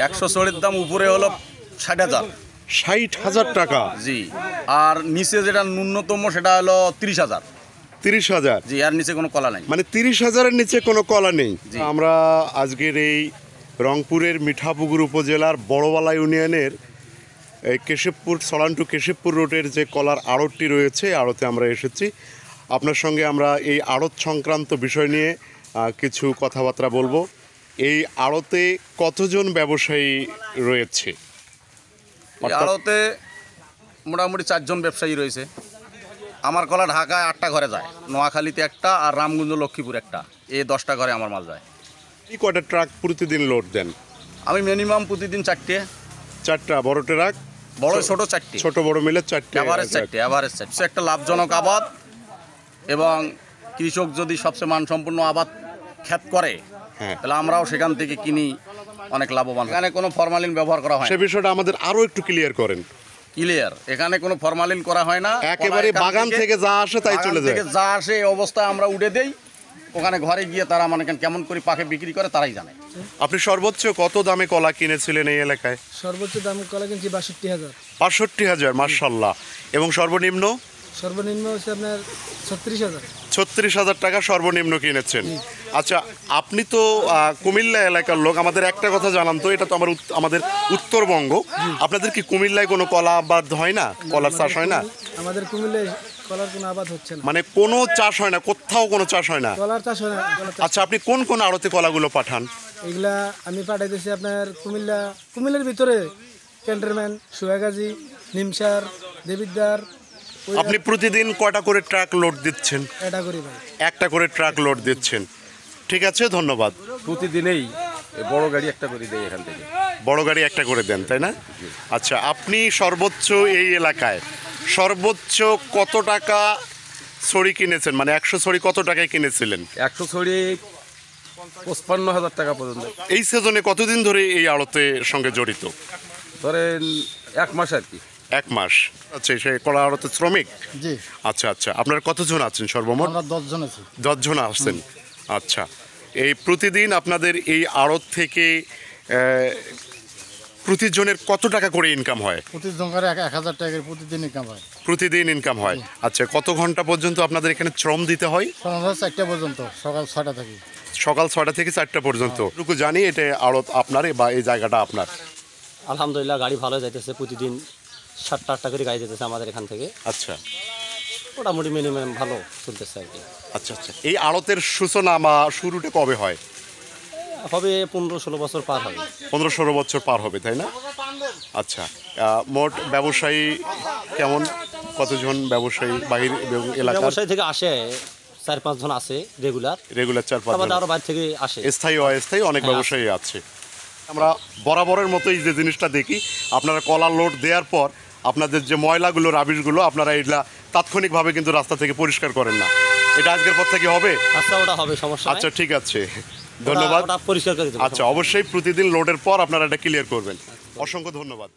100 সড়ির দাম উপরে হলো 60,000। 60,000 টাকা? জি। আর নিচে যেটা ন্যূনতম সেটা হলো 30,000। 30,000? জি, আর নিচে কোনো কলা নাই। মানে 30,000-এর নিচে কোনো কলা নেই। জি। আমরা আজকের এই রংপুরের মিঠাপুকুর উপজেলার বড়বালা ইউনিয়নের এই কেশবপুর সলান টু কেশবপুর রোডের যে কলার আড়তটি রয়েছে, আড়তে আমরা এসেছি। আপনার সঙ্গে আমরা এই আড়ত সংক্রান্ত বিষয় নিয়ে কিছু কথাবার্তা বলবো। এই আড়তে কতজন ব্যবসায়ী রয়েছে? এই আড়তে মোটামুটি 4 জন ব্যবসায়ী রয়েছে। আমার কলা ঢাকায় 8টা ঘরে যায়, নোয়াখালীতে একটা আর রামগঞ্জ লক্ষ্মীপুর একটা, এই 10টা ঘরে আমার মাল যায়। কি কয়টা ট্রাক প্রতিদিন লোড দেন? আমি মিনিমাম প্রতিদিন 4টে। 4টা বড় ট্রাক? বড় ছোট 4টে, ছোট বড় মিলে 4টে? Average 4টে, average 4টে। সে একটা লাভজনক আবাদ, এবং কৃষক যদি সবচেয়ে মানসম্পন্ন আবাদ ক্ষেত করে, হ্যাঁ, তাহলে আমরাও সেখান থেকে কিনি, অনেক লাভবান। এখানে কোনো ফরমালিন ব্যবহার করা হয় সে না। বিষয়টা আমাদের আরো একটু ক্লিয়ার করেন। ক্লিয়ার, এখানে কোনো ফরমালিন করা হয় না। একেবারে বাগান থেকে যা আসে তাই চলে যায়? যা আসে এই অবস্থায় আমরা উঠে দেই, ওখানে ঘরে গিয়ে তারা মানে কেমন করে পাকে বিক্রি করে তারাই জানে। আপনি সর্বোচ্চ কত দামে কলা কিনেছিলেন এই এলাকায়? সর্বোচ্চ দাম কলা কিনছি 62,000। 62,000? মাশাআল্লাহ। এবং সর্বনিম্ন? সর্বনিম্ন হচ্ছে আপনার 36,000। 36,000 টাকা সর্বনিম্ন কিনেছেন। আচ্ছা, আপনি তো কুমিল্লা এলাকার লোক, আমাদের একটা কথা জানান তো, এটা তো আমাদের উত্তরবঙ্গ, আপনাদের কি কুমিল্লায় কোনো কলা আবাদ হয় না? কলার চাষ হয় না? আমাদের কুমিল্লায় কলার কোনো আবাদ হচ্ছে না। মানে কোনো চাষ হয় না, কোথাও কোনো চাষ হয় না? কলার চাষ হয় না। আচ্ছা, আপনি কোন কোন আড়তে কলাগুলো পাঠান? এগুলা আমি পাঠাইতেছি আপনার কুমিল্লার ভিতরে ক্যান্টনমেন্ট, সোয়াগাজী, নিমসার, দেবিদ্বার। আপনি প্রতিদিন কয়টা করে ট্রাক লোড দিচ্ছেন? এটা করি ভাই। একটা করে ট্রাক লোড দিচ্ছেন। ঠিক আছে, ধন্যবাদ। প্রতিদিনেই বড় গাড়ি একটা করে দেয় এখান থেকে। বড় গাড়ি একটা করে দেন, তাই না? আচ্ছা, আপনি সর্বোচ্চ এই এলাকায় সর্বোচ্চ কত টাকা ছড়ি কিনেছেন? মানে 100 ছড়ি কত টাকায় কিনেছিলেন? 100 ছড়ি 55,000 টাকা পর্যন্ত। এই সিজনে কতদিন ধরে এই আড়তের সঙ্গে জড়িত? ধরেন 1 মাস আর কি। 1 মাস। আচ্ছা, সেই কলা আড়তে শ্রমিক? জি। আচ্ছা আচ্ছা, আপনারা কতজন আছেন সর্বমোট? আমরা 10 জন আছি। 10 জন আসছেন। আচ্ছা, এই প্রতিদিন আপনাদের এই আড়ত থেকে প্রতিজনের কত টাকা করে ইনকাম হয়? প্রতিদিন করে 1,000 টাকা প্রতিদিন ইনকাম হয়। প্রতিদিন ইনকাম হয়। আচ্ছা, কত ঘন্টা পর্যন্ত আপনাদের এখানে শ্রম দিতে হয়? 4টা পর্যন্ত, সকাল 6টা থেকে। সকাল 6টা থেকে 4টা পর্যন্ত। এটুকু জানি এটা আড়ত আপনার বা এই জায়গাটা আপনার। আলহামদুলিল্লাহ, গাড়ি ভালো যাইতেছে, প্রতিদিন 7টা 8টা করে গাড়ি যেতেছে আমাদের এখান থেকে। আচ্ছা, মোটামুটি মিনিমাম ভালো চলতেছে আর কি। আচ্ছা আচ্ছা, এই আড়তের সূচনা বা শুরুটা কবে হয়? হবে 15-16 বছর পার হবে। 15-16 বছর পার হবে, তাই না? আচ্ছা, মোট ব্যবসায়ী কেমন, কতজন ব্যবসায়ী বাহির এলাকার? ব্যবসায়ী থেকে আসে 4-5 জন আছে রেগুলার 4-5 জন। আরো বাইরে থেকে আসে, স্থায়ী অস্থায়ী অনেক হ্যাঁ, ব্যবসায়ী আছে। আমরা বরাবরের মতোই যে জিনিসটা দেখি, আপনারা কলা লোড দেওয়ার পর আপনাদের যে ময়লাগুলো, রাবিশগুলো, আপনারা এগুলা তাৎক্ষণিকভাবে কিন্তু রাস্তা থেকে পরিষ্কার করেন না। এটা আজকের পর থেকে হবে? আচ্ছা, ওটা হবে, সমস্যা নাই। আচ্ছা, ঠিক আছে, ধন্যবাদ। ওটা পরিষ্কার করে দেব। আচ্ছা, অবশ্যই প্রতিদিন লোডের পর আপনারা এটা ক্লিয়ার করবেন। অসংখ্য ধন্যবাদ।